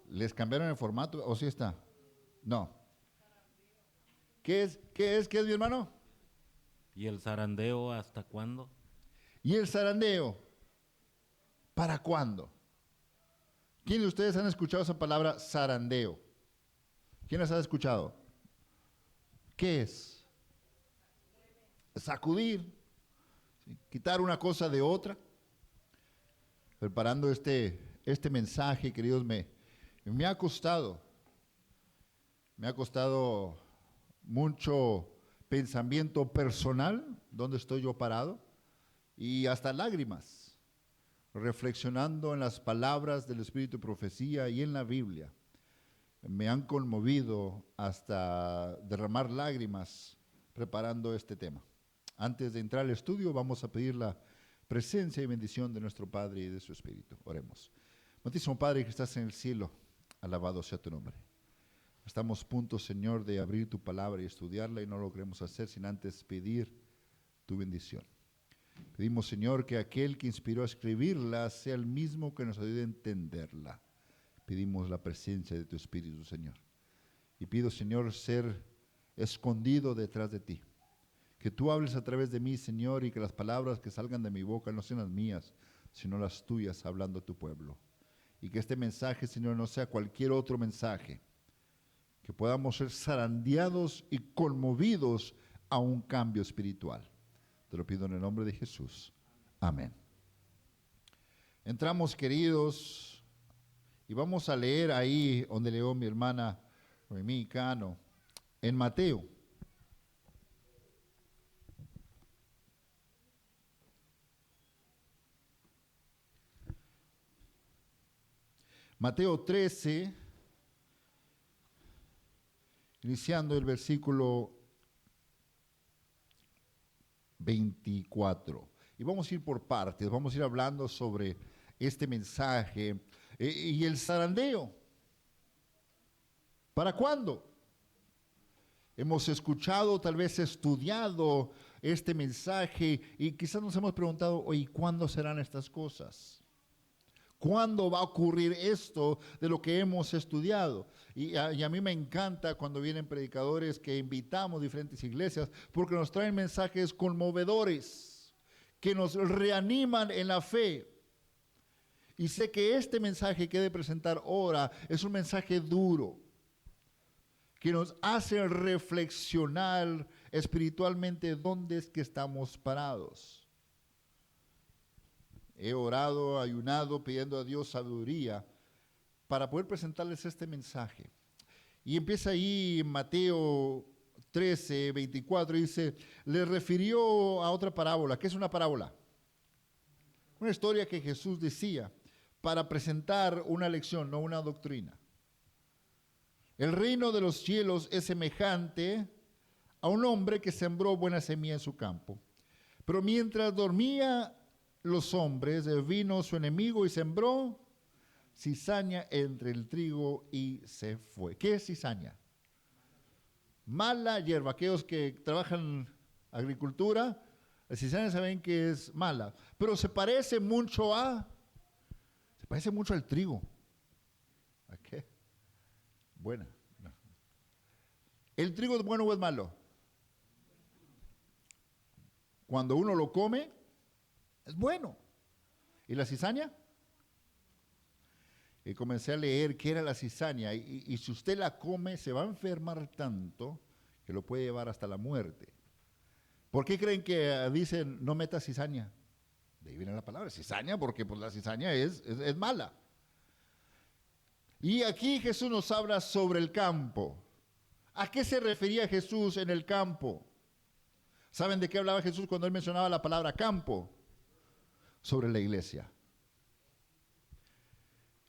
¿Les cambiaron el formato o sí está? No. ¿Qué es mi hermano? ¿Y el zarandeo hasta cuándo? ¿Y el zarandeo? ¿Para cuándo? ¿Quiénes de ustedes han escuchado esa palabra zarandeo? ¿Quiénes han escuchado? ¿Qué es? Sacudir, ¿sí? Quitar una cosa de otra. Preparando este mensaje, queridos, me ha costado mucho pensamiento personal, dónde estoy yo parado, y hasta lágrimas, reflexionando en las palabras del Espíritu de Profecía y en la Biblia. Me han conmovido hasta derramar lágrimas preparando este tema. Antes de entrar al estudio, vamos a pedir la presencia y bendición de nuestro Padre y de su Espíritu. Oremos. Santísimo Padre que estás en el cielo, alabado sea tu nombre. Estamos puntos, Señor, de abrir tu palabra y estudiarla, y no lo queremos hacer sin antes pedir tu bendición. Pedimos, Señor, que aquel que inspiró a escribirla sea el mismo que nos ayude a entenderla. Pedimos la presencia de tu Espíritu, Señor. Y pido, Señor, ser escondido detrás de ti. Que tú hables a través de mí, Señor, y que las palabras que salgan de mi boca no sean las mías, sino las tuyas, hablando a tu pueblo. Y que este mensaje, Señor, no sea cualquier otro mensaje. Que podamos ser zarandeados y conmovidos a un cambio espiritual. Te lo pido en el nombre de Jesús. Amén. Entramos, queridos, y vamos a leer ahí donde leyó mi hermana Noemí Cano, en Mateo. Mateo 13, iniciando el versículo 24. Y vamos a ir por partes, vamos a ir hablando sobre este mensaje y el zarandeo. ¿Para cuándo? Hemos escuchado, tal vez estudiado este mensaje y quizás nos hemos preguntado, oye, ¿cuándo serán estas cosas? ¿Cuándo va a ocurrir esto de lo que hemos estudiado? Y a mí me encanta cuando vienen predicadores que invitamos a diferentes iglesias porque nos traen mensajes conmovedores, que nos reaniman en la fe. Y sé que este mensaje que he de presentar ahora es un mensaje duro, que nos hace reflexionar espiritualmente dónde es que estamos parados. He orado, ayunado, pidiendo a Dios sabiduría para poder presentarles este mensaje. Y empieza ahí en Mateo 13, 24, dice, le refirió a otra parábola. ¿Qué es una parábola? Una historia que Jesús decía para presentar una lección, no una doctrina. El reino de los cielos es semejante a un hombre que sembró buena semilla en su campo. Pero mientras dormía los hombres, vino su enemigo y sembró cizaña entre el trigo y se fue. ¿Qué es cizaña? Mala hierba. Aquellos que trabajan agricultura, la cizaña saben que es mala, pero se parece mucho al trigo. ¿A qué? Buena. No. ¿El trigo es bueno o es malo? Cuando uno lo come, es bueno. ¿Y la cizaña? Y comencé a leer qué era la cizaña. Y si usted la come, se va a enfermar tanto que lo puede llevar hasta la muerte. ¿Por qué creen que dicen no meta cizaña? De ahí viene la palabra cizaña, porque pues, la cizaña es mala. Y aquí Jesús nos habla sobre el campo. ¿A qué se refería Jesús en el campo? ¿Saben de qué hablaba Jesús cuando él mencionaba la palabra campo? Sobre la iglesia.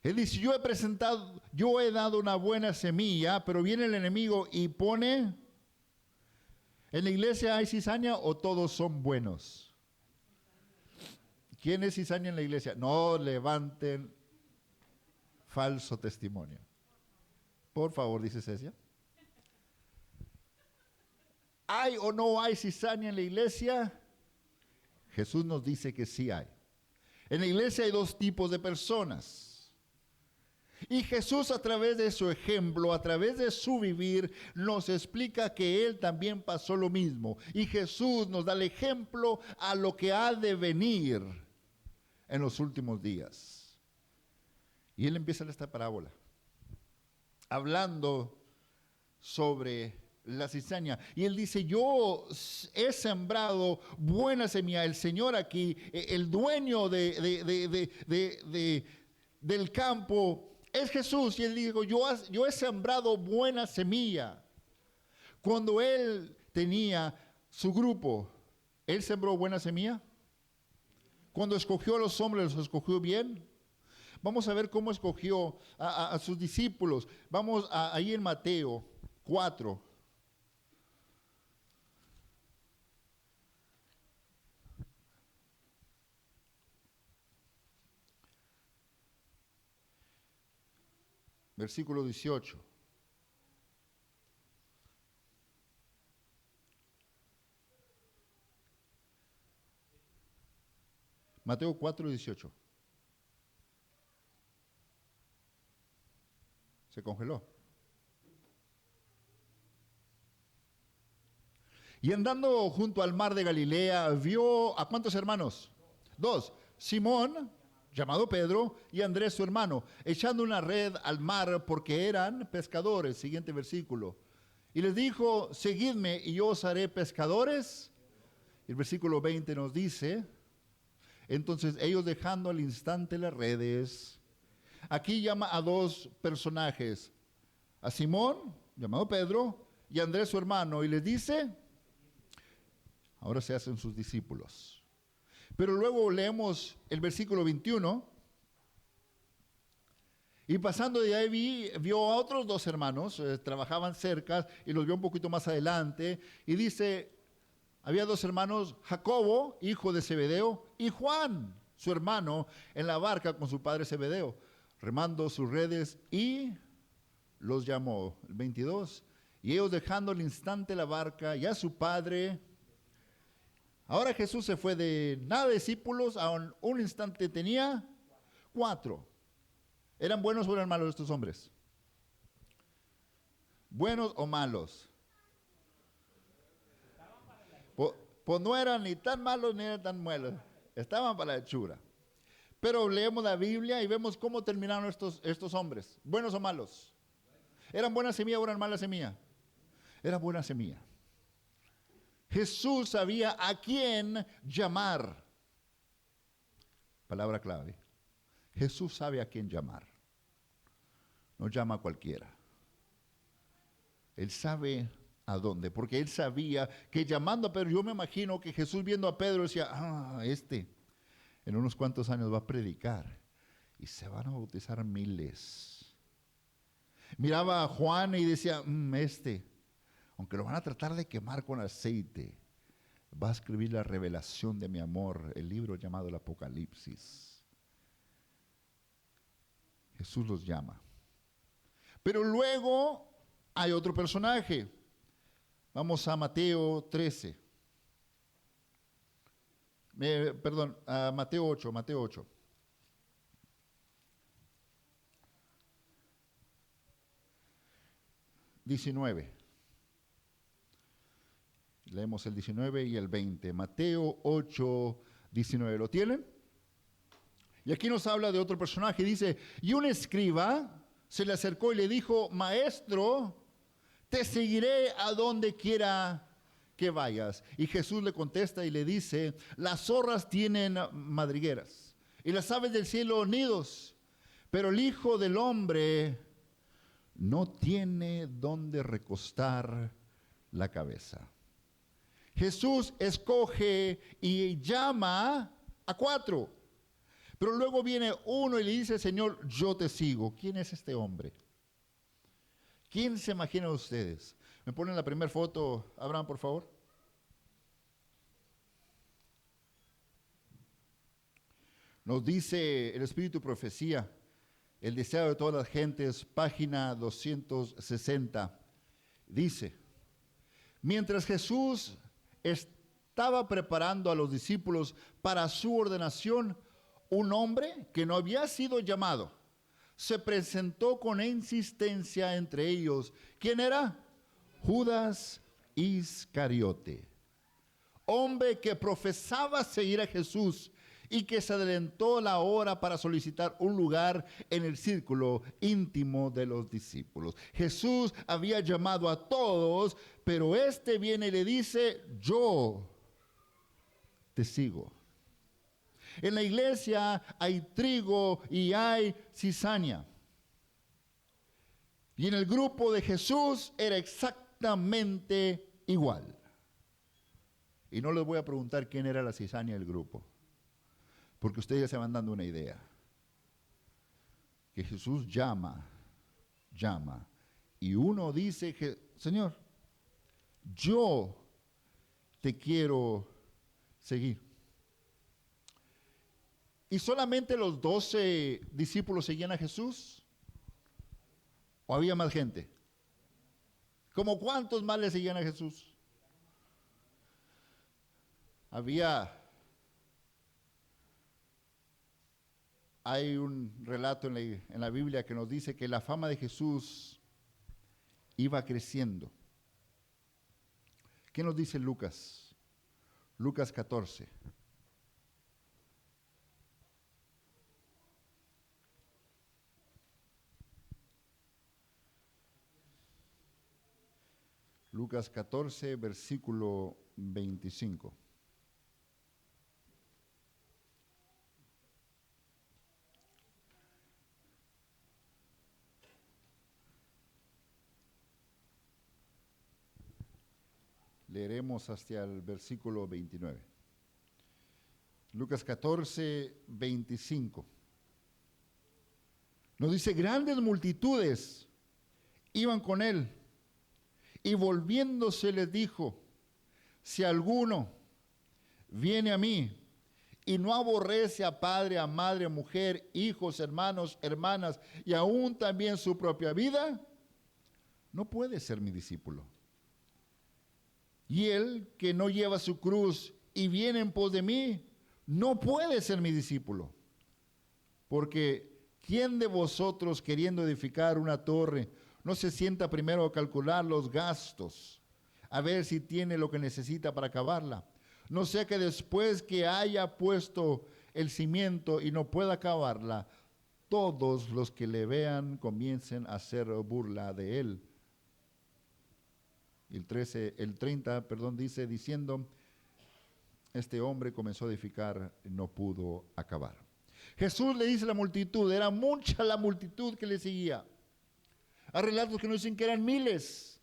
Él dice, yo he dado una buena semilla, pero viene el enemigo y pone, ¿en la iglesia hay cizaña o todos son buenos? ¿Quién es cizaña en la iglesia? No levanten falso testimonio. Por favor, dice Cecia. ¿Hay o no hay cizaña en la iglesia? Jesús nos dice que sí hay. En la iglesia hay dos tipos de personas. Y Jesús, a través de su ejemplo, a través de su vivir, nos explica que Él también pasó lo mismo. Y Jesús nos da el ejemplo a lo que ha de venir en los últimos días. Y Él empieza esta parábola, hablando sobre la cizaña. Y Él dice, yo he sembrado buena semilla. El Señor aquí, el dueño del campo, es Jesús. Y Él dijo, yo he sembrado buena semilla. Cuando Él tenía su grupo, ¿Él sembró buena semilla? Cuando escogió a los hombres, ¿los escogió bien? Vamos a ver cómo escogió a sus discípulos. Vamos ahí en Mateo 4. Versículo 18. Mateo 4, 18. Se congeló. Y andando junto al mar de Galilea, vio ¿a cuántos hermanos? Dos. Simón, llamado Pedro, y Andrés su hermano, echando una red al mar porque eran pescadores. Siguiente versículo. Y les dijo, seguidme y yo os haré pescadores. El versículo 20 nos dice, entonces ellos dejando al instante las redes. Aquí llama a dos personajes, a Simón, llamado Pedro, y a Andrés su hermano, y les dice, ahora se hacen sus discípulos. Pero luego leemos el versículo 21, y pasando de ahí vio a otros dos hermanos, trabajaban cerca, y los vio un poquito más adelante, y dice, había dos hermanos, Jacobo, hijo de Zebedeo, y Juan, su hermano, en la barca con su padre Zebedeo, remando sus redes, y los llamó. El 22, y ellos dejando al instante la barca y a su padre. Ahora Jesús se fue de nada de discípulos, a un instante tenía 4. ¿Eran buenos o eran malos estos hombres? ¿Buenos o malos? Pues no eran ni tan malos ni eran tan malos. Estaban para la hechura. Pero leemos la Biblia y vemos cómo terminaron estos hombres. ¿Buenos o malos? ¿Eran buena semilla o eran mala semilla? Era buena semilla. Jesús sabía a quién llamar. Palabra clave. Jesús sabe a quién llamar. No llama a cualquiera. Él sabe a dónde, porque él sabía que llamando a Pedro, yo me imagino que Jesús viendo a Pedro decía, en unos cuantos años va a predicar y se van a bautizar miles. Miraba a Juan y decía, aunque lo van a tratar de quemar con aceite, va a escribir la revelación de mi amor, el libro llamado el Apocalipsis. Jesús los llama. Pero luego hay otro personaje. Vamos a Mateo 13. A Mateo 8. 19. Leemos el 19 y el 20. Mateo 8, 19. ¿Lo tienen? Y aquí nos habla de otro personaje. Dice, y un escriba se le acercó y le dijo, maestro, te seguiré a donde quiera que vayas. Y Jesús le contesta y le dice, las zorras tienen madrigueras y las aves del cielo nidos, pero el Hijo del Hombre no tiene donde recostar la cabeza. Jesús escoge y llama a 4. Pero luego viene uno y le dice, Señor, yo te sigo. ¿Quién es este hombre? ¿Quién se imagina ustedes? ¿Me ponen la primera foto, Abraham, por favor? Nos dice el Espíritu Profecía, el deseo de todas las gentes, página 260. Dice, mientras Jesús estaba preparando a los discípulos para su ordenación, un hombre que no había sido llamado se presentó con insistencia entre ellos. ¿Quién era? Judas Iscariote, hombre que profesaba seguir a Jesús y que se adelantó la hora para solicitar un lugar en el círculo íntimo de los discípulos. Jesús había llamado a todos, pero este viene y le dice: yo te sigo. En la iglesia hay trigo y hay cizaña. Y en el grupo de Jesús era exactamente igual. Y no les voy a preguntar quién era la cizaña del grupo, porque ustedes ya se van dando una idea. Que Jesús llama, y uno dice que, Señor, yo te quiero seguir. ¿Y solamente los 12 discípulos seguían a Jesús? ¿O había más gente? ¿Cómo cuántos más le seguían a Jesús? Hay un relato en la Biblia que nos dice que la fama de Jesús iba creciendo. ¿Qué nos dice Lucas? Lucas 14. Lucas 14, versículo 25. Leeremos hasta el versículo 29. Lucas 14, 25. Nos dice: grandes multitudes iban con él, y volviéndose les dijo: si alguno viene a mí y no aborrece a padre, a madre, a mujer, hijos, hermanos, hermanas, y aún también su propia vida, no puede ser mi discípulo. Y el que no lleva su cruz y viene en pos de mí, no puede ser mi discípulo. Porque ¿quién de vosotros, queriendo edificar una torre, no se sienta primero a calcular los gastos, a ver si tiene lo que necesita para acabarla? No sea que después que haya puesto el cimiento y no pueda acabarla, todos los que le vean comiencen a hacer burla de él. El 30 dice, diciendo, este hombre comenzó a edificar y no pudo acabar. Jesús le dice a la multitud, era mucha la multitud que le seguía. Hay relatos que nos dicen que eran miles.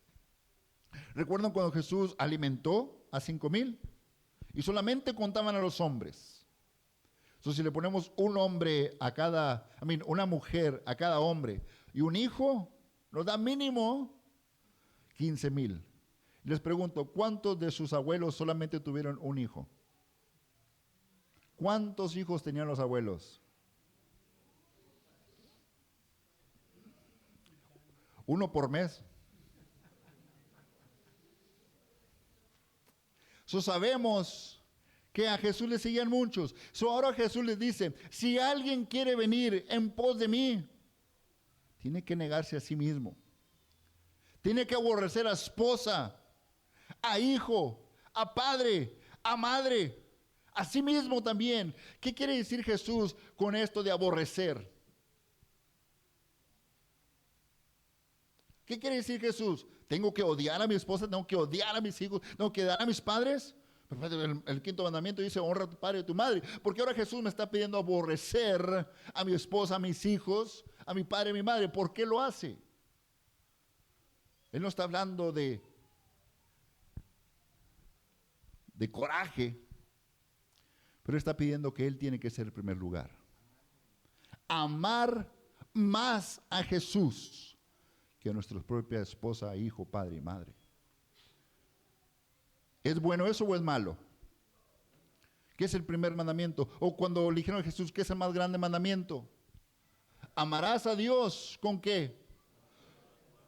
¿Recuerdan cuando Jesús alimentó a 5,000? Y solamente contaban a los hombres. Entonces, si le ponemos un hombre a cada, una mujer a cada hombre y un hijo, nos da mínimo 15,000. Les pregunto, ¿cuántos de sus abuelos solamente tuvieron un hijo? ¿Cuántos hijos tenían los abuelos? Uno por mes. Sabemos que a Jesús le seguían muchos. Ahora Jesús les dice, si alguien quiere venir en pos de mí, tiene que negarse a sí mismo. Tiene que aborrecer a esposa, a hijo, a padre, a madre, a sí mismo también. ¿Qué quiere decir Jesús con esto de aborrecer? ¿Qué quiere decir Jesús? ¿Tengo que odiar a mi esposa? ¿Tengo que odiar a mis hijos? ¿Tengo que odiar a mis padres? El quinto mandamiento dice, honra a tu padre y a tu madre. Porque ahora Jesús me está pidiendo aborrecer a mi esposa, a mis hijos, a mi padre y a mi madre. ¿Por qué lo hace? Él no está hablando de coraje, pero está pidiendo que Él tiene que ser el primer lugar. Amar más a Jesús que a nuestra propia esposa, hijo, padre y madre. ¿Es bueno eso o es malo? ¿Qué es el primer mandamiento? O cuando le dijeron a Jesús, ¿qué es el más grande mandamiento? Amarás a Dios, ¿con qué?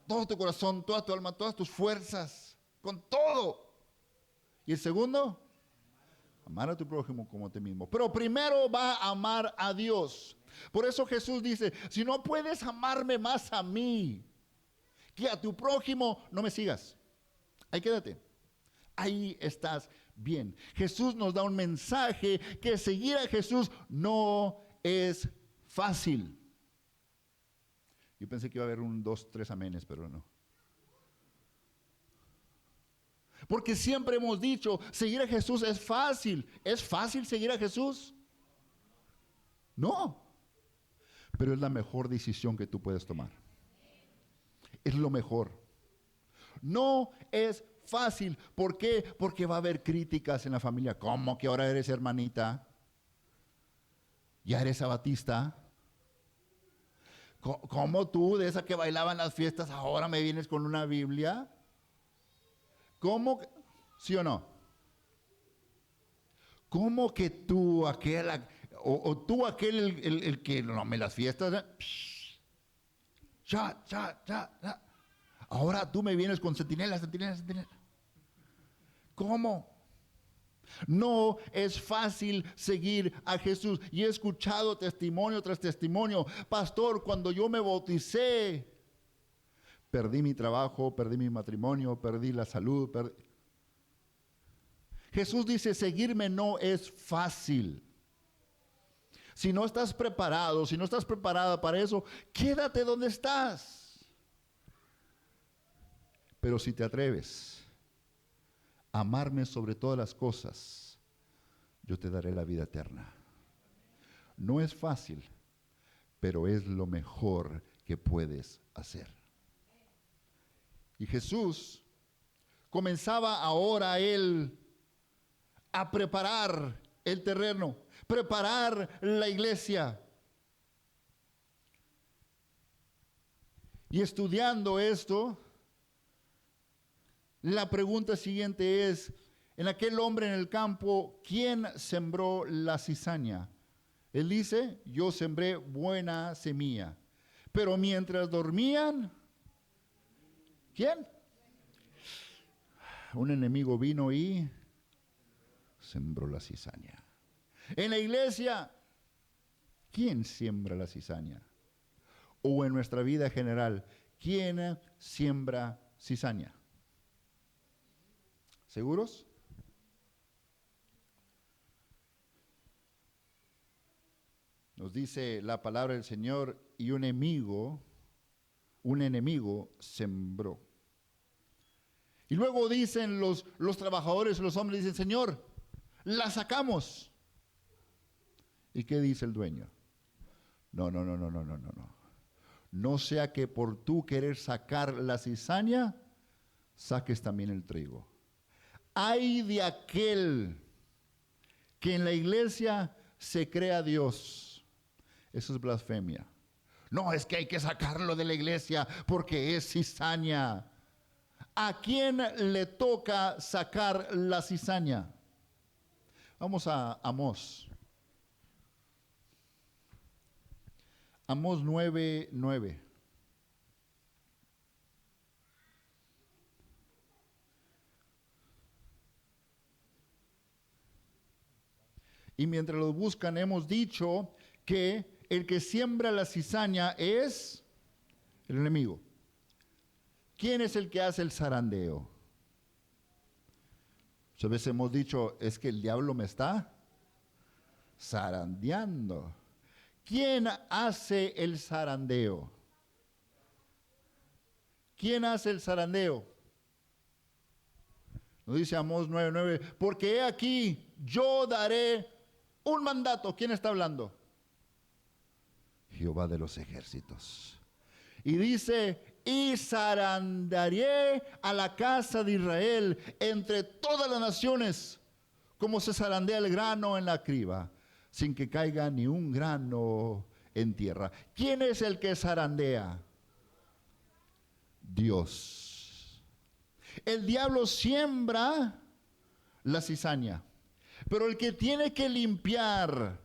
Todo tu corazón, toda tu alma, todas tus fuerzas, con todo. ¿Y el segundo? Amar a tu prójimo como a ti mismo. Pero primero va a amar a Dios. Por eso Jesús dice, si no puedes amarme más a mí que a tu prójimo, no me sigas. Ahí quédate. Ahí estás bien. Jesús nos da un mensaje que seguir a Jesús no es fácil. Yo pensé que iba a haber 1, 2, 3 amenes, pero no. Porque siempre hemos dicho, seguir a Jesús es fácil. ¿Es fácil seguir a Jesús? No. Pero es la mejor decisión que tú puedes tomar. Es lo mejor. No es fácil. ¿Por qué? Porque va a haber críticas en la familia. ¿Cómo que ahora eres hermanita? ¿Ya eres sabatista? ¿Cómo tú, de esa que bailaba en las fiestas, ahora me vienes con una Biblia? ¿Cómo? ¿Sí o no? ¿Cómo que tú, aquel, o tú, aquel, el que no me las fiestas? Ya. Ahora tú me vienes con centinela. ¿Cómo? No es fácil seguir a Jesús. Y he escuchado testimonio tras testimonio. Pastor, cuando yo me bauticé, perdí mi trabajo, perdí mi matrimonio, perdí la salud. Jesús dice, seguirme no es fácil. Si no estás preparado, si no estás preparada para eso, quédate donde estás. Pero si te atreves a amarme sobre todas las cosas, yo te daré la vida eterna. No es fácil, pero es lo mejor que puedes hacer. Y Jesús comenzaba ahora él a preparar el terreno, preparar la iglesia. Y estudiando esto, la pregunta siguiente es, en aquel hombre en el campo, ¿quién sembró la cizaña? Él dice, yo sembré buena semilla. Pero mientras dormían, ¿quién? Un enemigo vino y sembró la cizaña. En la iglesia, ¿quién siembra la cizaña? O en nuestra vida general, ¿quién siembra cizaña? ¿Seguros? Nos dice la palabra del Señor, y un enemigo sembró. Y luego dicen los trabajadores, los hombres, dicen, Señor, la sacamos. ¿Y qué dice el dueño? No. No sea que por tú querer sacar la cizaña, saques también el trigo. Ay de aquel que en la iglesia se crea Dios. Eso es blasfemia. No, es que hay que sacarlo de la iglesia porque es cizaña. ¿A quién le toca sacar la cizaña? Vamos a Amós. Amós 9:9. Y mientras lo buscan, hemos dicho que el que siembra la cizaña es el enemigo. ¿Quién es el que hace el zarandeo? Muchas veces hemos dicho, es que el diablo me está zarandeando. ¿Quién hace el zarandeo? ¿Quién hace el zarandeo? Nos dice Amós 9:9, porque he aquí, yo daré un mandato. ¿Quién está hablando? Jehová de los ejércitos. Y dice, y zarandearé a la casa de Israel entre todas las naciones, como se zarandea el grano en la criba, sin que caiga ni un grano en tierra. ¿Quién es el que zarandea? Dios. El diablo siembra la cizaña, pero el que tiene que limpiar,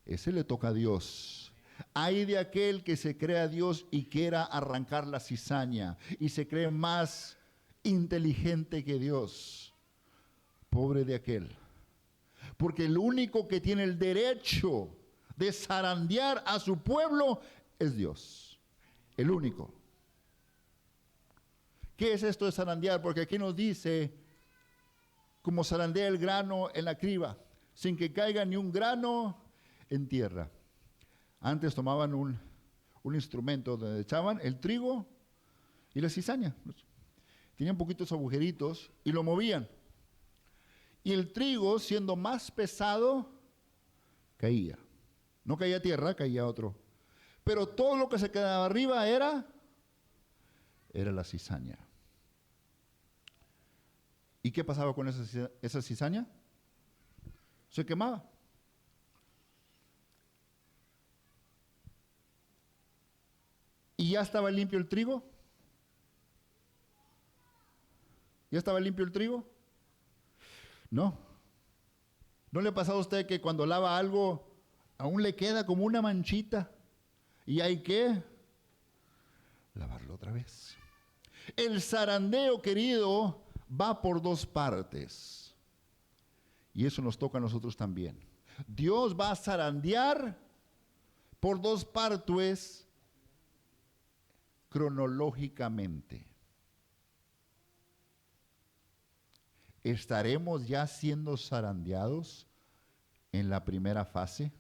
ese le toca a Dios. Hay de aquel que se crea Dios y quiera arrancar la cizaña y se cree más inteligente que Dios. Pobre de aquel. porque el único que tiene el derecho de zarandear a su pueblo es Dios. El único. ¿Qué es esto de zarandear? Porque aquí nos dice, como zarandea el grano en la criba, sin que caiga ni un grano en tierra. Antes tomaban un instrumento donde echaban el trigo y la cizaña. Tenían poquitos agujeritos y lo movían. Y el trigo, siendo más pesado, caía. No caía a tierra, caía a otro. Pero todo lo que se quedaba arriba era la cizaña. ¿Y qué pasaba con esa cizaña? Se quemaba. ¿Y ya estaba limpio el trigo? ¿Ya estaba limpio el trigo? No. ¿No le ha pasado a usted que cuando lava algo aún le queda como una manchita y hay que lavarlo otra vez? El zarandeo, querido, va por dos partes. Y eso nos toca a nosotros también. Dios va a zarandear por dos partes cronológicamente. ¿Estaremos ya siendo zarandeados en la primera fase?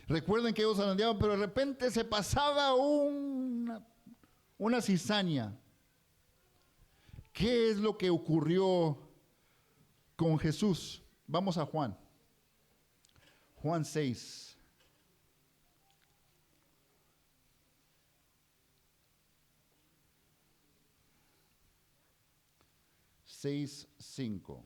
Recuerden que ellos zarandeaban, pero de repente se pasaba una cizaña. ¿Qué es lo que ocurrió con Jesús? Vamos a Juan. Juan 6. Seis, 5.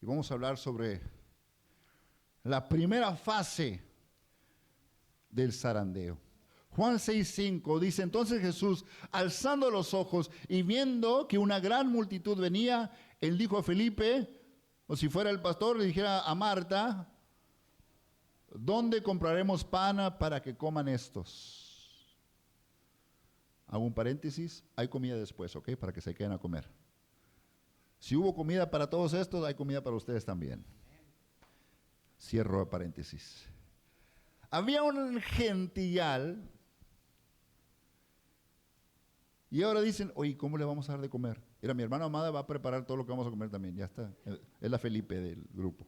Y vamos a hablar sobre la primera fase del zarandeo. Juan 6:5 dice, entonces Jesús, alzando los ojos y viendo que una gran multitud venía, él dijo a Felipe, o si fuera el pastor, le dijera a Marta, ¿dónde compraremos pan para que coman estos? Hago un paréntesis, hay comida después, ¿ok? Para que se queden a comer. Si hubo comida para todos estos, hay comida para ustedes también. Cierro el paréntesis. Había un gentillal y ahora dicen, oye, ¿cómo le vamos a dar de comer? Mira, mi hermana amada va a preparar todo lo que vamos a comer también, ya está. Es la Felipe del grupo.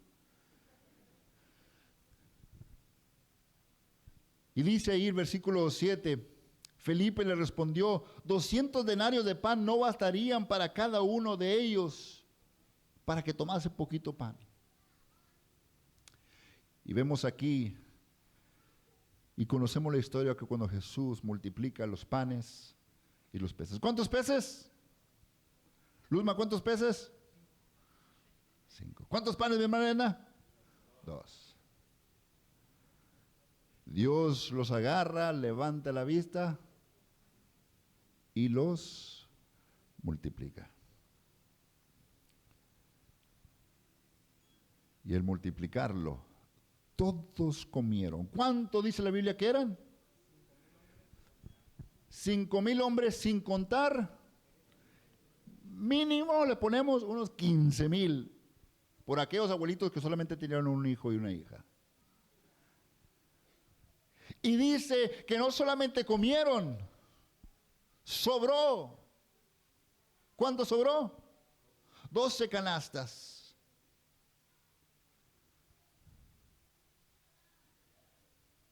Y dice ahí el versículo 7, Felipe le respondió, 200 denarios de pan no bastarían para cada uno de ellos, para que tomase poquito pan. Y vemos aquí, y conocemos la historia que cuando Jesús multiplica los panes y los peces. ¿Cuántos peces? Luzma, ¿cuántos peces? 5. ¿Cuántos panes, mi hermana Elena? 2. Dios los agarra, levanta la vista y los multiplica. Y el multiplicarlo, todos comieron. ¿Cuánto dice la Biblia que eran? 5,000 hombres sin contar. Mínimo le ponemos unos 15,000 por aquellos abuelitos que solamente tenían un hijo y una hija. Y dice que no solamente comieron, sobró. ¿Cuánto sobró? 12 canastas.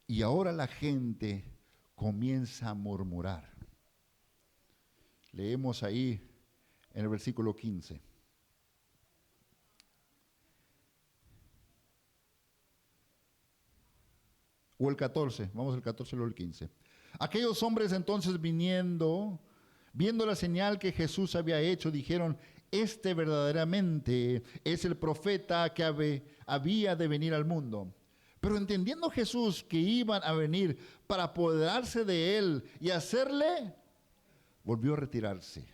Y ahora la gente comienza a murmurar. Leemos ahí en el versículo 15. O el 14, vamos al 14 o el 15. Aquellos hombres entonces viendo la señal que Jesús había hecho, dijeron, este verdaderamente es el profeta que había de venir al mundo. Pero entendiendo Jesús que iban a venir para apoderarse de él y hacerle, volvió a retirarse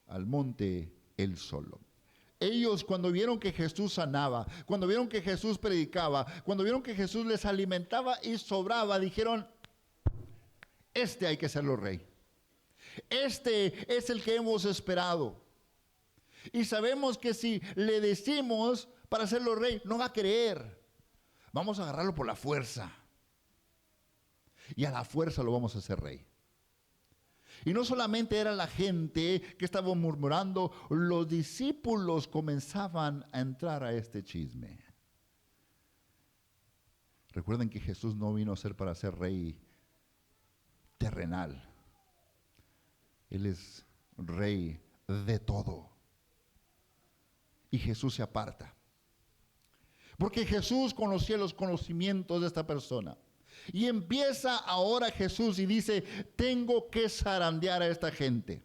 al monte él solo. Ellos cuando vieron que Jesús sanaba, cuando vieron que Jesús predicaba, cuando vieron que Jesús les alimentaba y sobraba, dijeron, este hay que serlo rey. Este es el que hemos esperado. Y sabemos que si le decimos para hacerlo rey, no va a creer. Vamos a agarrarlo por la fuerza. Y a la fuerza lo vamos a hacer rey. Y no solamente era la gente que estaba murmurando, los discípulos comenzaban a entrar a este chisme. Recuerden que Jesús no vino a ser para ser rey terrenal. Él es rey de todo. Y Jesús se aparta. Porque Jesús conocía los conocimientos de esta persona. Y empieza ahora Jesús y dice, tengo que zarandear a esta gente.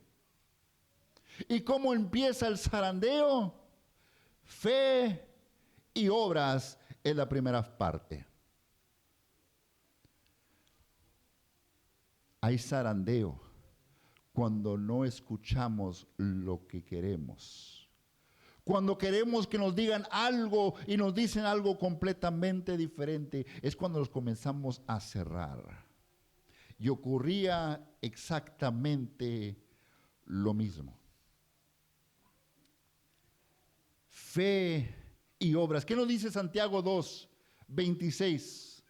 ¿Y cómo empieza el zarandeo? Fe y obras es la primera parte. Hay zarandeo cuando no escuchamos lo que queremos. Cuando queremos que nos digan algo y nos dicen algo completamente diferente, es cuando nos comenzamos a cerrar. Y ocurría exactamente lo mismo. Fe y obras. ¿Qué nos dice Santiago 2:26?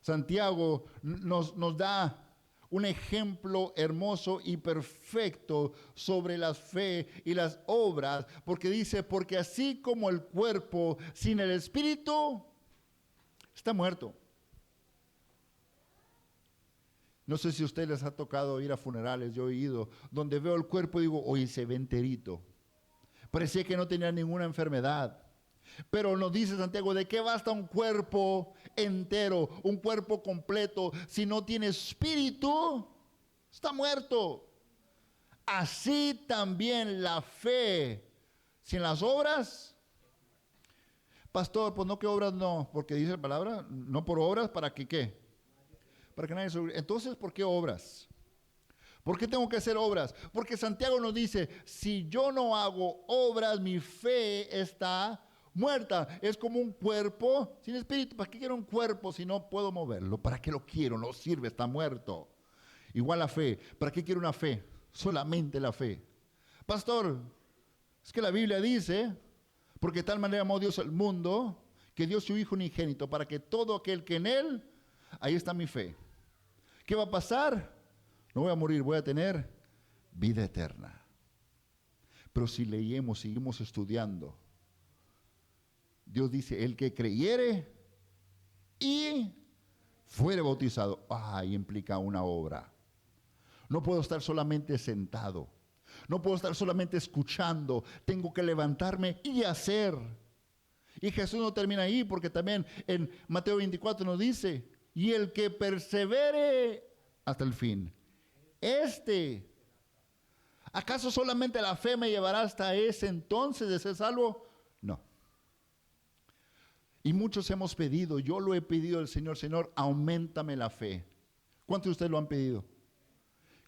Santiago nos da un ejemplo hermoso y perfecto sobre la fe y las obras, porque dice, porque así como el cuerpo sin el espíritu está muerto. No sé si a ustedes les ha tocado ir a funerales, yo he ido, donde veo el cuerpo y digo, oye, se ve enterito. Parecía que no tenía ninguna enfermedad. Pero nos dice Santiago, ¿de qué basta un cuerpo entero, un cuerpo completo? Si no tiene espíritu, está muerto. Así también la fe, sin las obras. Pastor, pues no, que obras no, porque dice la palabra, no por obras, ¿para que qué? Para que nadie se... Entonces, ¿por qué obras? ¿Por qué tengo que hacer obras? Porque Santiago nos dice, si yo no hago obras, mi fe está muerta. Es como un cuerpo sin espíritu. ¿Para qué quiero un cuerpo si no puedo moverlo? ¿Para qué lo quiero? No sirve, está muerto. Igual la fe. ¿Para qué quiero una fe? Solamente la fe. Pastor, es que la Biblia dice, porque de tal manera amó Dios al mundo, que dio su Hijo unigénito, para que todo aquel que en Él, ahí está mi fe. ¿Qué va a pasar? No voy a morir, voy a tener vida eterna. Pero si leemos, seguimos estudiando, Dios dice, el que creyere y fuere bautizado. Ahí implica una obra. No puedo estar solamente sentado. No puedo estar solamente escuchando. Tengo que levantarme y hacer. Y Jesús no termina ahí, porque también en Mateo 24 nos dice, y el que persevere hasta el fin. ¿Acaso solamente la fe me llevará hasta ese entonces de ser salvo? No. Y muchos hemos pedido, yo lo he pedido al Señor, Señor, auméntame la fe. ¿Cuántos de ustedes lo han pedido?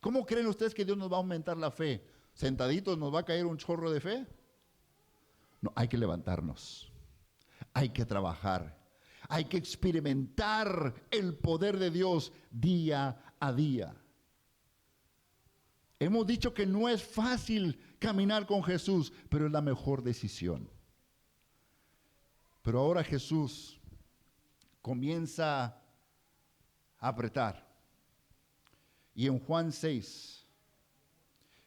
¿Cómo creen ustedes que Dios nos va a aumentar la fe? ¿Sentaditos nos va a caer un chorro de fe? No, hay que levantarnos. Hay que trabajar. Hay que experimentar el poder de Dios día a día. Hemos dicho que no es fácil caminar con Jesús, pero es la mejor decisión. Pero ahora Jesús comienza a apretar. Y en Juan 6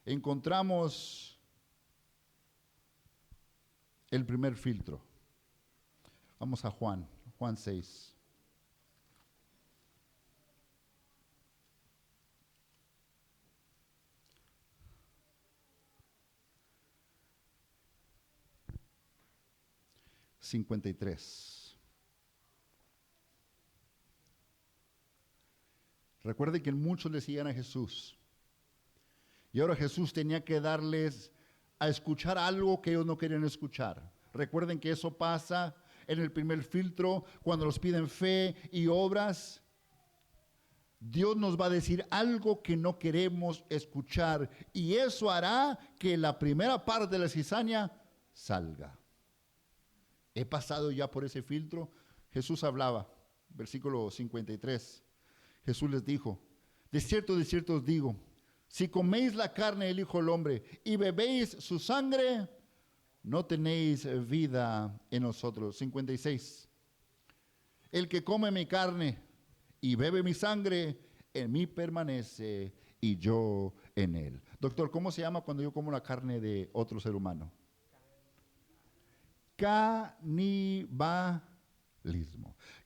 encontramos el primer filtro. Vamos a Juan 6. Recuerde que muchos le seguían a Jesús. Y ahora Jesús tenía que darles a escuchar algo que ellos no querían escuchar. Recuerden que eso pasa en el primer filtro, cuando nos piden fe y obras. Dios nos va a decir algo que no queremos escuchar y eso hará que la primera parte de la cizaña salga. He pasado ya por ese filtro. Jesús hablaba, versículo 53. Jesús les dijo, de cierto os digo, si coméis la carne del Hijo del Hombre y bebéis su sangre, no tenéis vida en nosotros. 56. El que come mi carne y bebe mi sangre, en mí permanece y yo en él. Doctor, ¿cómo se llama cuando yo como la carne de otro ser humano? Canibalismo.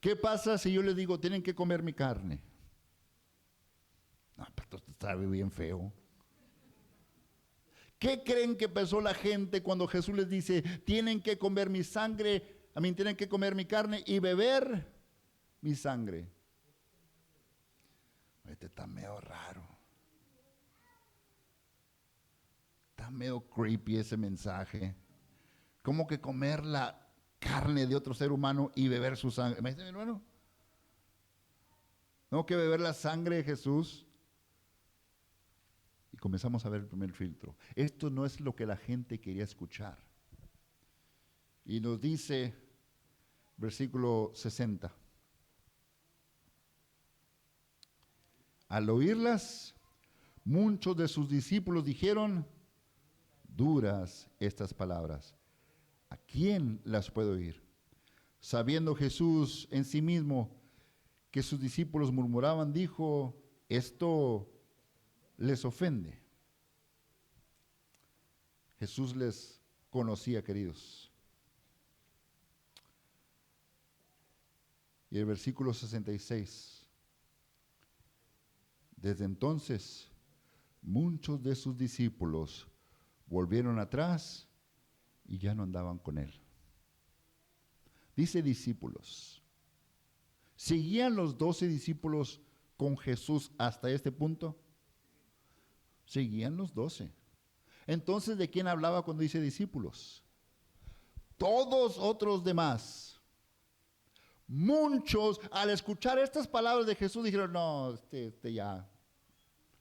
¿Qué pasa si yo les digo, tienen que comer mi carne? No, pero esto sabe bien feo. ¿Qué creen que pensó la gente cuando Jesús les dice, tienen que comer mi sangre, tienen que comer mi carne y beber mi sangre? Este está medio raro. Está medio creepy ese mensaje. ¿Cómo que comer la carne de otro ser humano y beber su sangre? ¿Me dice mi hermano? Tengo que beber la sangre de Jesús. Y comenzamos a ver el primer filtro. Esto no es lo que la gente quería escuchar. Y nos dice, versículo 60. Al oírlas, muchos de sus discípulos dijeron, duras estas palabras. ¿A quién las puedo oír? Sabiendo Jesús en sí mismo que sus discípulos murmuraban, dijo, esto les ofende. Jesús les conocía, queridos. Y el versículo 66. Desde entonces, muchos de sus discípulos volvieron atrás y ya no andaban con él. Dice discípulos. ¿Seguían los 12 discípulos con Jesús hasta este punto? Seguían los 12. Entonces, ¿de quién hablaba cuando dice discípulos? Todos otros demás. Muchos, al escuchar estas palabras de Jesús, dijeron, no, este ya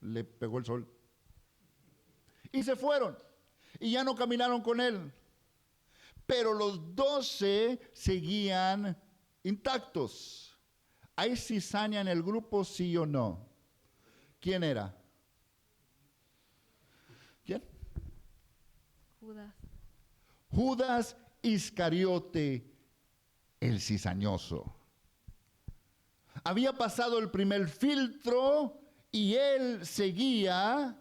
le pegó el sol. Y se fueron. Y ya no caminaron con él. Pero los 12 seguían intactos. ¿Hay cizaña en el grupo, sí o no? ¿Quién era? ¿Quién? Judas. Judas Iscariote, el cizañoso. Había pasado el primer filtro y él seguía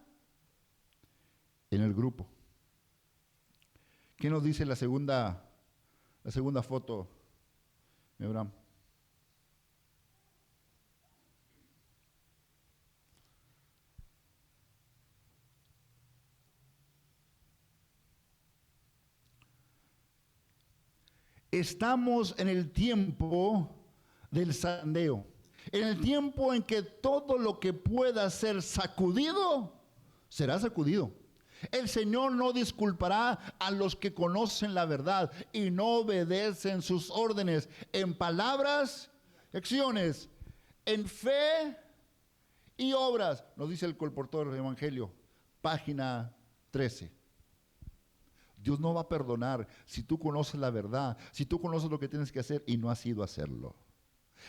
en el grupo. ¿Qué nos dice la segunda foto, Abraham? Estamos en el tiempo del zarandeo, en el tiempo en que todo lo que pueda ser sacudido, será sacudido. El Señor no disculpará a los que conocen la verdad y no obedecen sus órdenes en palabras, acciones, en fe y obras. Nos dice el colportor del Evangelio, página 13. Dios no va a perdonar si tú conoces la verdad, si tú conoces lo que tienes que hacer y no has ido a hacerlo.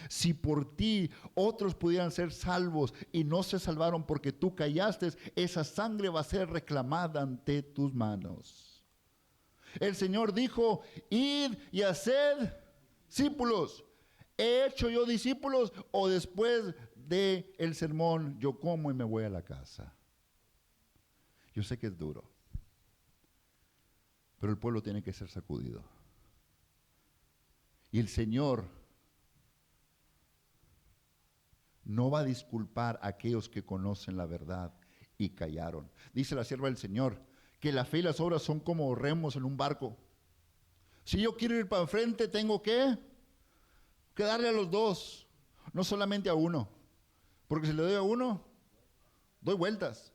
Si por ti otros pudieran ser salvos y no se salvaron porque tú callaste, esa sangre va a ser reclamada ante tus manos. El Señor dijo, id y haced discípulos. ¿He hecho yo discípulos o después del sermón yo como y me voy a la casa? Yo sé que es duro, pero el pueblo tiene que ser sacudido. Y el Señor no va a disculpar a aquellos que conocen la verdad y callaron. Dice la sierva del Señor que la fe y las obras son como remos en un barco. Si yo quiero ir para enfrente, tengo que darle a los dos, no solamente a uno. Porque si le doy a uno, doy vueltas.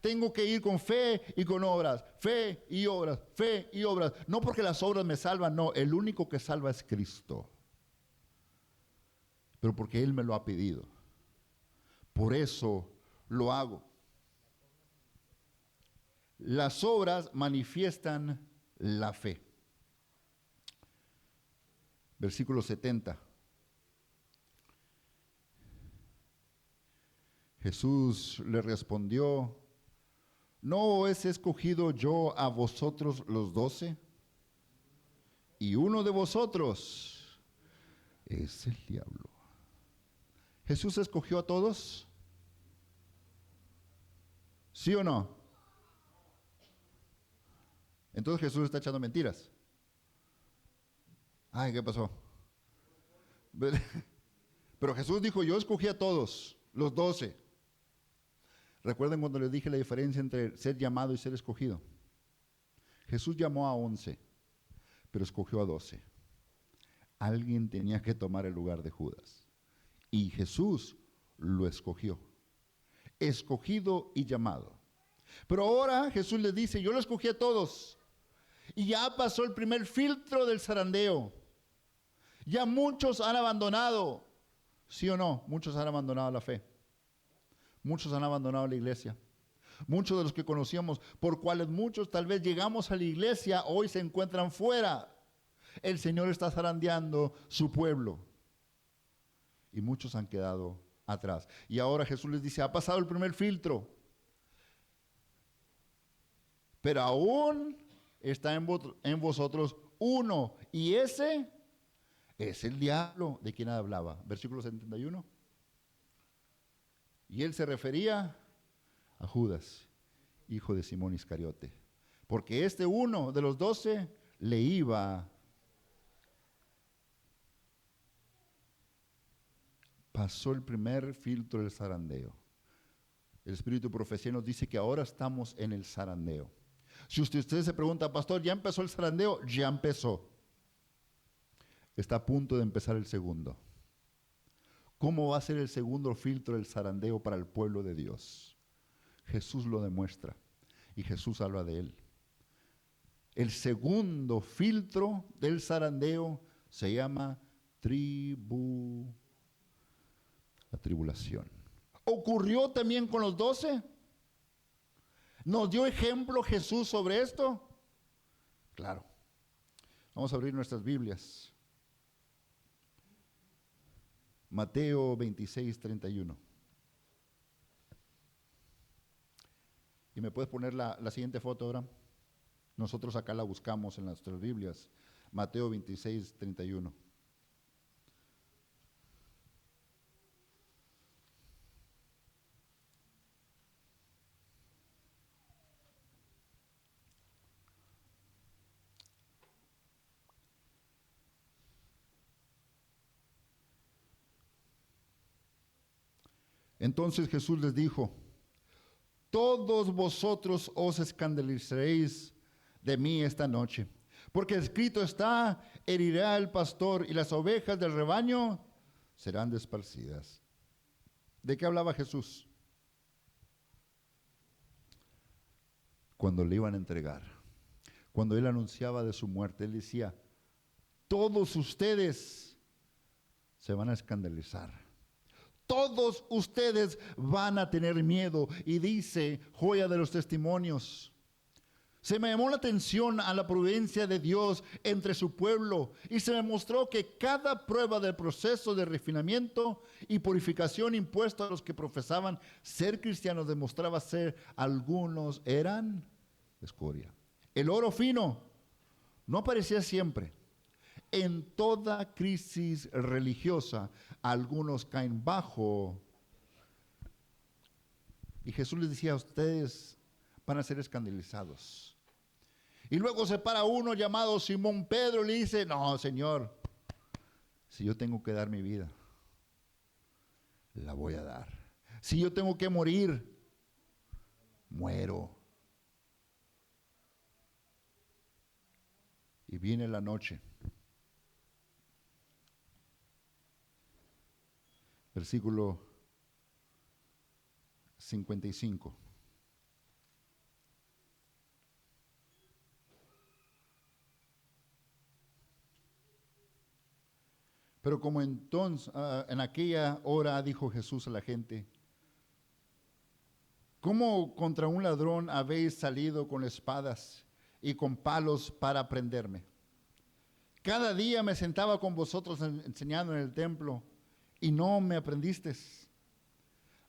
Tengo que ir con fe y con obras, fe y obras, fe y obras. No porque las obras me salvan, no, el único que salva es Cristo. Pero porque Él me lo ha pedido. por eso lo hago. Las obras manifiestan la fe. Versículo 70. Jesús le respondió: ¿no os he escogido yo a vosotros los 12? Y uno de vosotros es el diablo. ¿Jesús escogió a todos? ¿Sí o no? Entonces Jesús está echando mentiras. Ay, ¿qué pasó? Pero Jesús dijo: yo escogí a todos, los 12. Recuerden cuando les dije la diferencia entre ser llamado y ser escogido. Jesús llamó a 11, pero escogió a 12. Alguien tenía que tomar el lugar de Judas. Y Jesús lo escogió. Escogido y llamado. Pero ahora Jesús les dice: yo lo escogí a todos. Y ya pasó el primer filtro del zarandeo. Ya muchos han abandonado. ¿Sí o no? Muchos han abandonado la fe. Muchos han abandonado la iglesia. Muchos de los que conocíamos, por cuales muchos tal vez llegamos a la iglesia, hoy se encuentran fuera. El Señor está zarandeando su pueblo. Y muchos han quedado atrás. Y ahora Jesús les dice: ha pasado el primer filtro. Pero aún está en vosotros uno. Y ese es el diablo. ¿De quién hablaba? Versículo 71. Y él se refería a Judas, hijo de Simón Iscariote. Porque este uno de los 12 le iba. Pasó el primer filtro del zarandeo. El Espíritu de Profecía nos dice que ahora estamos en el zarandeo. Si usted se pregunta: pastor, ¿ya empezó el zarandeo? Ya empezó. Está a punto de empezar el segundo. ¿Cómo va a ser el segundo filtro del zarandeo para el pueblo de Dios? Jesús lo demuestra y Jesús habla de él. El segundo filtro del zarandeo se llama la tribulación. ¿Ocurrió también con los 12? ¿Nos dio ejemplo Jesús sobre esto? Claro. Vamos a abrir nuestras Biblias. Mateo 26, 31. ¿Y me puedes poner la siguiente foto ahora? Nosotros acá la buscamos en nuestras Biblias. Mateo 26, 31. Entonces Jesús les dijo: todos vosotros os escandalizaréis de mí esta noche, porque escrito está: herirá el pastor y las ovejas del rebaño serán desparcidas. ¿De qué hablaba Jesús? Cuando le iban a entregar, cuando él anunciaba de su muerte, él decía: todos ustedes se van a escandalizar. Todos ustedes van a tener miedo. Y dice, joya de los testimonios: se me llamó la atención a la prudencia de Dios entre su pueblo, y se me mostró que cada prueba del proceso de refinamiento y purificación impuesto a los que profesaban ser cristianos demostraba ser algunos eran escoria. El oro fino no aparecía siempre. En toda crisis religiosa, algunos caen bajo. Y Jesús les decía: ustedes van a ser escandalizados. Y luego se para uno llamado Simón Pedro y le dice: no, Señor, si yo tengo que dar mi vida, la voy a dar. Si yo tengo que morir, muero. Y viene la noche. Versículo 55. Pero como entonces, en aquella hora dijo Jesús a la gente: ¿Cómo contra un ladrón habéis salido con espadas y con palos para prenderme? Cada día me sentaba con vosotros enseñando en el templo y no me aprendisteis.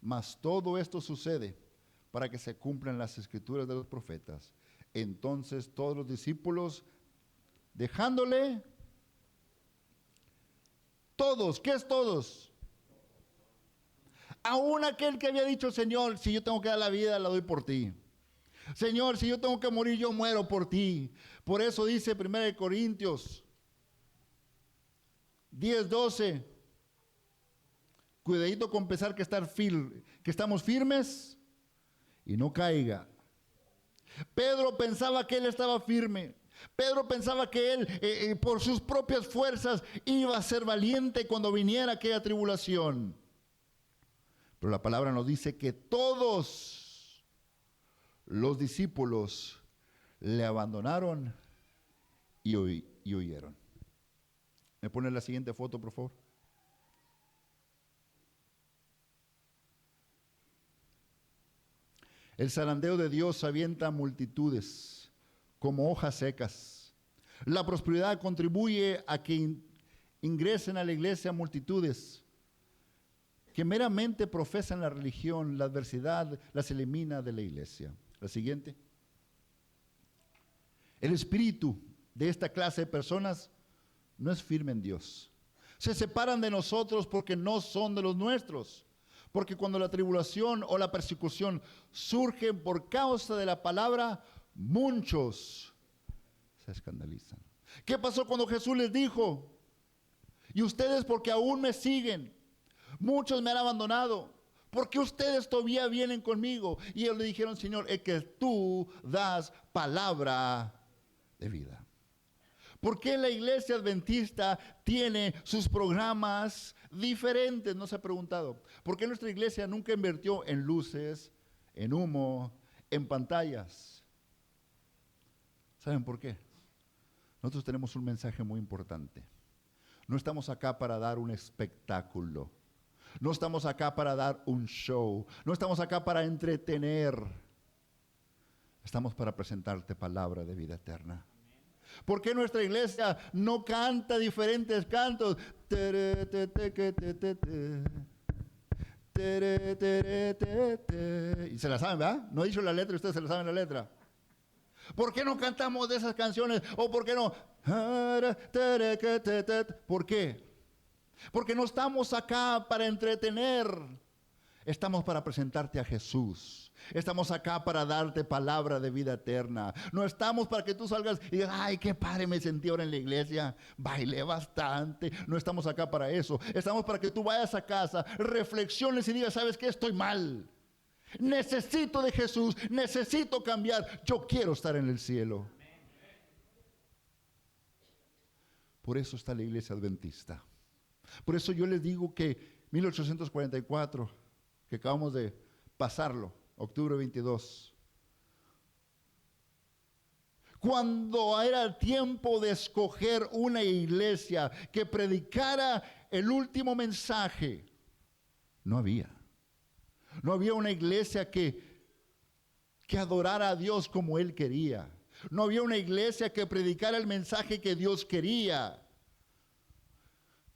Mas todo esto sucede para que se cumplan las escrituras de los profetas. Entonces todos los discípulos, dejándole, todos, ¿qué es todos? Aún aquel que había dicho, Señor, si yo tengo que dar la vida, la doy por ti. Señor, si yo tengo que morir, yo muero por ti. Por eso dice 1 Corintios 10:12, cuidadito con pensar que estamos firmes y no caiga. Pedro pensaba que él estaba firme. Pedro pensaba que él, por sus propias fuerzas, iba a ser valiente cuando viniera aquella tribulación. Pero la palabra nos dice que todos los discípulos le abandonaron y huyeron. ¿Me pones la siguiente foto, por favor? El zarandeo de Dios avienta multitudes como hojas secas. La prosperidad contribuye a que ingresen a la iglesia multitudes que meramente profesan la religión. La adversidad las elimina de la iglesia. La siguiente. El espíritu de esta clase de personas no es firme en Dios. Se separan de nosotros porque no son de los nuestros. Porque cuando la tribulación o la persecución surgen por causa de la palabra, muchos se escandalizan. ¿Qué pasó cuando Jesús les dijo? Y ustedes porque aún me siguen, muchos me han abandonado, porque ustedes todavía vienen conmigo. Y ellos le dijeron, Señor, es que tú das palabra de vida. ¿Por qué la iglesia adventista tiene sus programas diferentes? No se ha preguntado. ¿Por qué nuestra iglesia nunca invirtió en luces, en humo, en pantallas? ¿Saben por qué? Nosotros tenemos un mensaje muy importante. No estamos acá para dar un espectáculo. No estamos acá para dar un show. No estamos acá para entretener. Estamos para presentarte palabra de vida eterna. ¿Por qué nuestra iglesia no canta diferentes cantos? Y se la saben, ¿verdad? No he dicho la letra, ustedes se la saben la letra. ¿Por qué no cantamos de esas canciones? ¿O por qué no? ¿Por qué? Porque no estamos acá para entretener. Estamos para presentarte a Jesús. Estamos acá para darte palabra de vida eterna. No estamos para que tú salgas y digas, ay, qué padre me sentí ahora en la iglesia. Bailé bastante. No estamos acá para eso. Estamos para que tú vayas a casa, reflexiones y digas, ¿sabes qué? Estoy mal. Necesito de Jesús. Necesito cambiar. Yo quiero estar en el cielo. Por eso está la iglesia adventista. Por eso yo les digo que 1844, que acabamos de pasarlo, octubre 22, cuando era el tiempo de escoger una iglesia que predicara el último mensaje, no había una iglesia que adorara a Dios como Él quería. No había una iglesia que predicara el mensaje que Dios quería.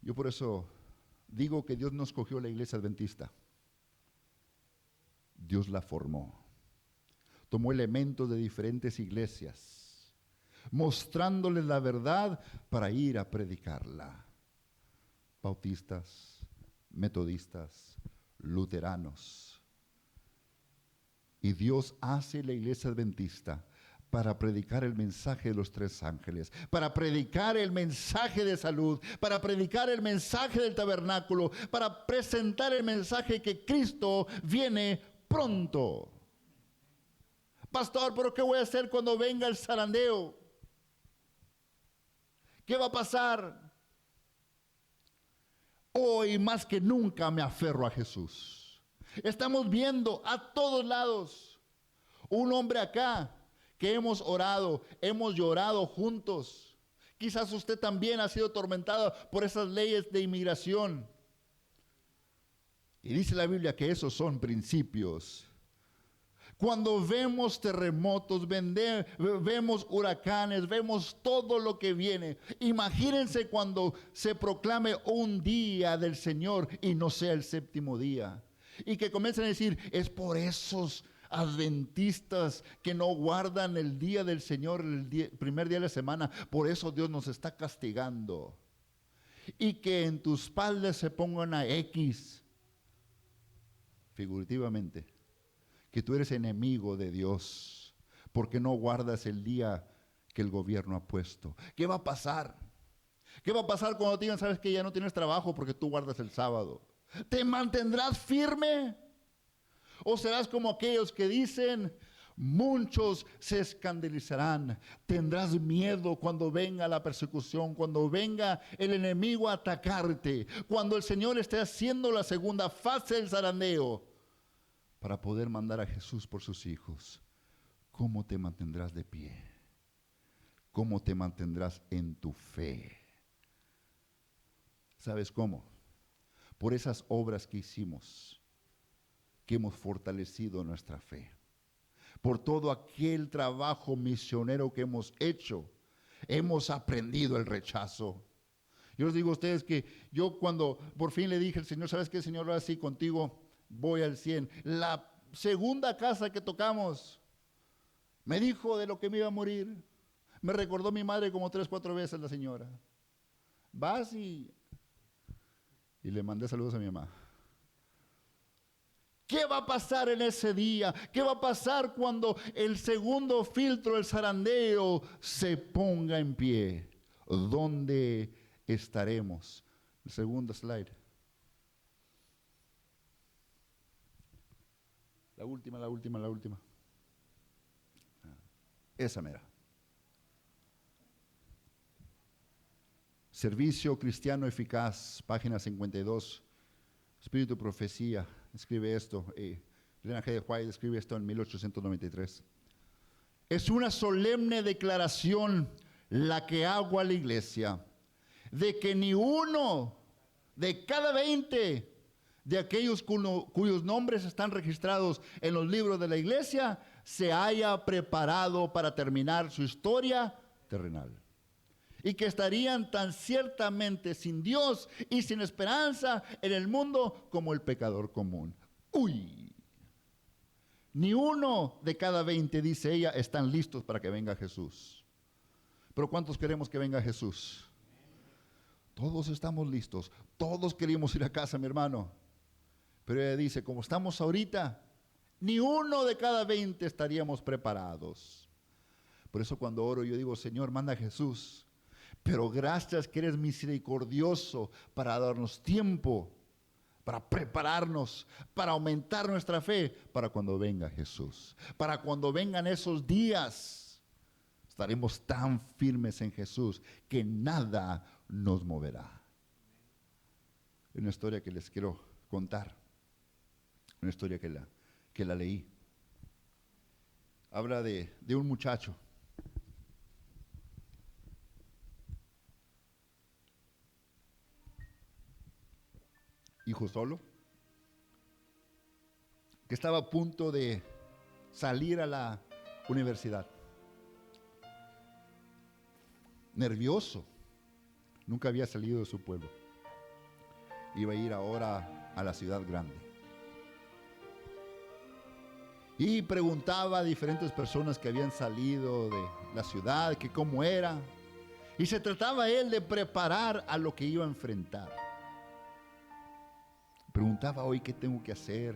Yo por eso digo que Dios no escogió la iglesia adventista. Dios la formó. Tomó elementos de diferentes iglesias, mostrándoles la verdad para ir a predicarla. Bautistas, metodistas, luteranos. Y Dios hace la iglesia adventista para predicar el mensaje de los tres ángeles, para predicar el mensaje de salud, para predicar el mensaje del tabernáculo, para presentar el mensaje que Cristo viene pronto. Pastor, ¿pero qué voy a hacer cuando venga el zarandeo? ¿Qué va a pasar? Hoy más que nunca me aferro a Jesús. Estamos viendo a todos lados un hombre acá que hemos orado, hemos llorado juntos. Quizás usted también ha sido atormentado por esas leyes de inmigración. Y dice la Biblia que esos son principios. Cuando vemos terremotos, vemos huracanes, vemos todo lo que viene. Imagínense cuando se proclame un día del Señor y no sea el séptimo día. Y que comiencen a decir, es por esos adventistas que no guardan el día del Señor, primer día de la semana. Por eso Dios nos está castigando. Y que en tus espaldas se ponga una X, figurativamente, que tú eres enemigo de Dios, porque no guardas el día que el gobierno ha puesto. ¿Qué va a pasar? ¿Qué va a pasar cuando te digan, sabes que ya no tienes trabajo porque tú guardas el sábado? ¿Te mantendrás firme? ¿O serás como aquellos que dicen, muchos se escandalizarán? Tendrás miedo cuando venga la persecución, cuando venga el enemigo a atacarte, cuando el Señor esté haciendo la segunda fase del zarandeo para poder mandar a Jesús por sus hijos. ¿Cómo te mantendrás de pie? ¿Cómo te mantendrás en tu fe? ¿Sabes cómo? Por esas obras que hicimos, que hemos fortalecido nuestra fe. Por todo aquel trabajo misionero que hemos hecho, hemos aprendido el rechazo. Yo les digo a ustedes que yo cuando por fin le dije al Señor, ¿sabes qué, Señor? Ahora sí contigo voy al 100. La segunda casa que tocamos, me dijo de lo que me iba a morir. Me recordó mi madre como 3, 4 veces la señora. Vas y le mandé saludos a mi mamá. ¿Qué va a pasar en ese día? ¿Qué va a pasar cuando el segundo filtro, el zarandeo, se ponga en pie? ¿Dónde estaremos? El segundo slide. La última. Esa mera. Servicio Cristiano Eficaz, página 52. Espíritu Profecía, escribe esto. Elena G. de White escribe esto en 1893. Es una solemne declaración la que hago a la iglesia de que ni uno de cada 20 de aquellos cuyos nombres están registrados en los libros de la iglesia se haya preparado para terminar su historia terrenal. Y que estarían tan ciertamente sin Dios y sin esperanza en el mundo como el pecador común. ¡Uy! Ni uno de cada 20, dice ella, están listos para que venga Jesús. Pero ¿cuántos queremos que venga Jesús? Todos estamos listos. Todos queremos ir a casa, mi hermano. Pero ella dice, como estamos ahorita, ni uno de cada 20 estaríamos preparados. Por eso cuando oro yo digo, Señor, manda a Jesús. Pero gracias que eres misericordioso para darnos tiempo, para prepararnos, para aumentar nuestra fe, para cuando venga Jesús. Para cuando vengan esos días, estaremos tan firmes en Jesús que nada nos moverá. Es una historia que les quiero contar, una historia que la leí. Habla de un muchacho. Hijo solo, que estaba a punto de salir a la universidad. Nervioso, nunca había salido de su pueblo. Iba a ir ahora a la ciudad grande. Y preguntaba a diferentes personas que habían salido de la ciudad, que cómo era. Y se trataba él de preparar a lo que iba a enfrentar. Preguntaba hoy qué tengo que hacer.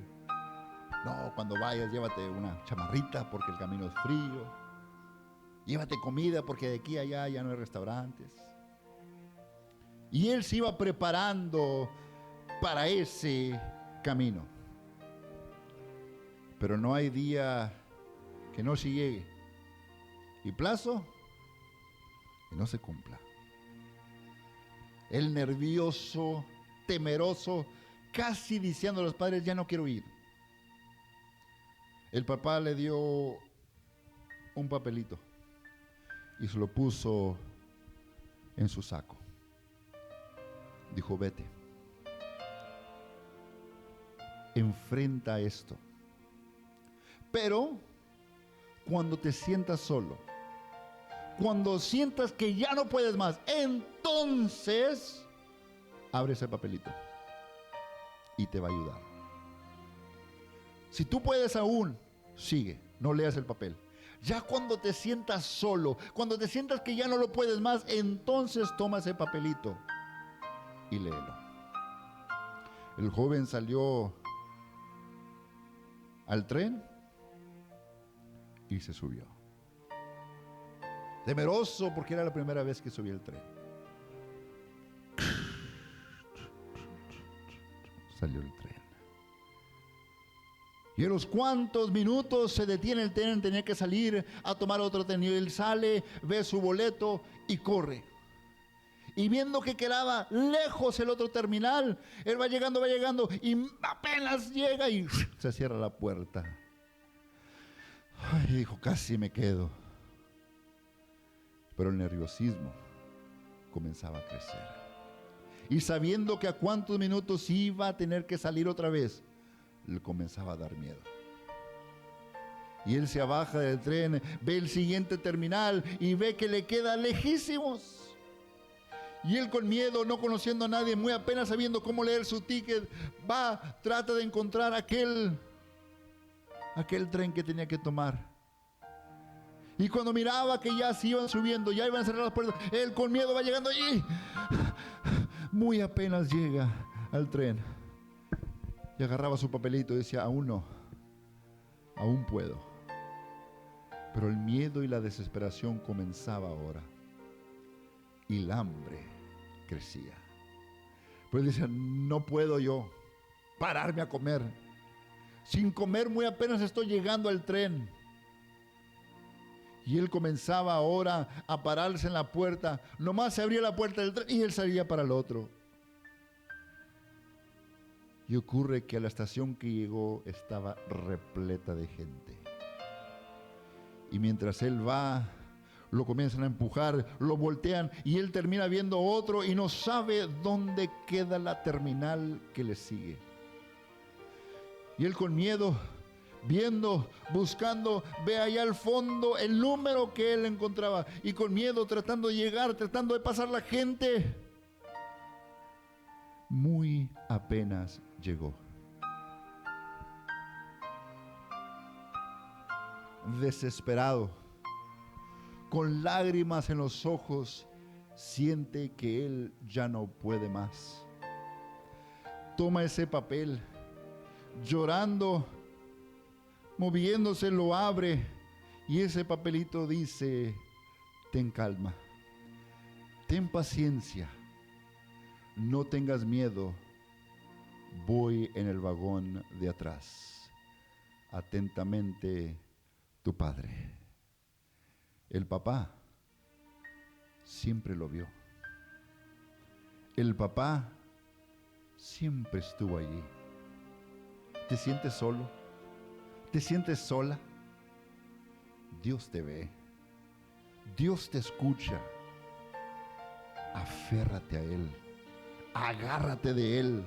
No, cuando vayas llévate una chamarrita porque el camino es frío. Llévate comida porque de aquí a allá ya no hay restaurantes. Y él se iba preparando para ese camino. Pero no hay día que no se llegue. Y plazo que no se cumpla. El nervioso, temeroso, casi diciendo a los padres, ya no quiero ir. El papá le dio un papelito y se lo puso en su saco. Dijo, vete. Enfrenta esto. Pero cuando te sientas solo, cuando sientas que ya no puedes más, entonces abre ese papelito y te va a ayudar. Si tú puedes aún, sigue, no leas el papel. Ya cuando te sientas solo, cuando te sientas que ya no lo puedes más, entonces toma ese papelito y léelo. El joven salió al tren y se subió. Temeroso porque era la primera vez que subía el tren. Salió el tren. Y en los cuantos minutos se detiene el tren, tenía que salir a tomar otro tren. Y él sale, ve su boleto y corre. Y viendo que quedaba lejos el otro terminal, él va llegando y apenas llega y se cierra la puerta. Ay, dijo, casi me quedo. Pero el nerviosismo comenzaba a crecer. Y sabiendo que a cuántos minutos iba a tener que salir otra vez, le comenzaba a dar miedo. Y él se baja del tren, ve el siguiente terminal y ve que le queda lejísimos. Y él con miedo, no conociendo a nadie, muy apenas sabiendo cómo leer su ticket, va, trata de encontrar aquel tren que tenía que tomar. Y cuando miraba que ya se iban subiendo, ya iban a cerrar las puertas, él con miedo va llegando y muy apenas llega al tren. Y agarraba su papelito y decía, aún no, aún puedo. Pero el miedo y la desesperación comenzaba ahora. Y el hambre crecía. Pero él decía, no puedo yo pararme a comer. Sin comer muy apenas estoy llegando al tren. Y él comenzaba ahora a pararse en la puerta. Nomás se abría la puerta del tren y él salía para el otro. Y ocurre que a la estación que llegó estaba repleta de gente. Y mientras él va, lo comienzan a empujar, lo voltean y él termina viendo otro y no sabe dónde queda la terminal que le sigue. Y él con miedo, viendo, buscando, ve allá al fondo el número que él encontraba y con miedo tratando de llegar, tratando de pasar la gente. Muy apenas llegó. Desesperado, con lágrimas en los ojos, siente que él ya no puede más. Toma ese papel, llorando, moviéndose, lo abre y ese papelito dice, ten calma, ten paciencia, no tengas miedo, voy en el vagón de atrás. Atentamente, tu padre. El papá siempre lo vio. El papá siempre estuvo allí. ¿Te sientes solo? ¿Te sientes sola? Dios te ve. Dios te escucha. Aférrate a Él. Agárrate de Él.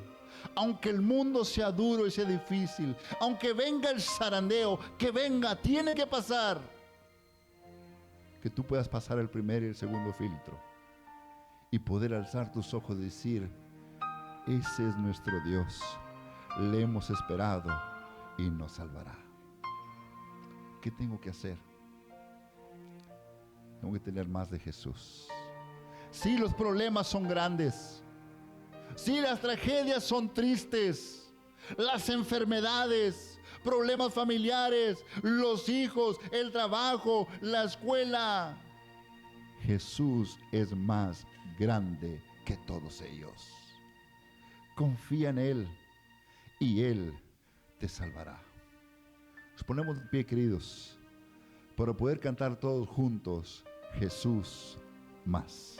Aunque el mundo sea duro y sea difícil, aunque venga el zarandeo, que venga, tiene que pasar. Que tú puedas pasar el primer y el segundo filtro y poder alzar tus ojos y decir, ese es nuestro Dios, le hemos esperado y nos salvará. ¿Qué tengo que hacer? Tengo que tener más de Jesús. Sí, los problemas son grandes. Sí, las tragedias son tristes. Las enfermedades, problemas familiares, los hijos, el trabajo, la escuela. Jesús es más grande que todos ellos. Confía en Él y Él te salvará. Nos ponemos de pie, queridos, para poder cantar todos juntos, Jesús más.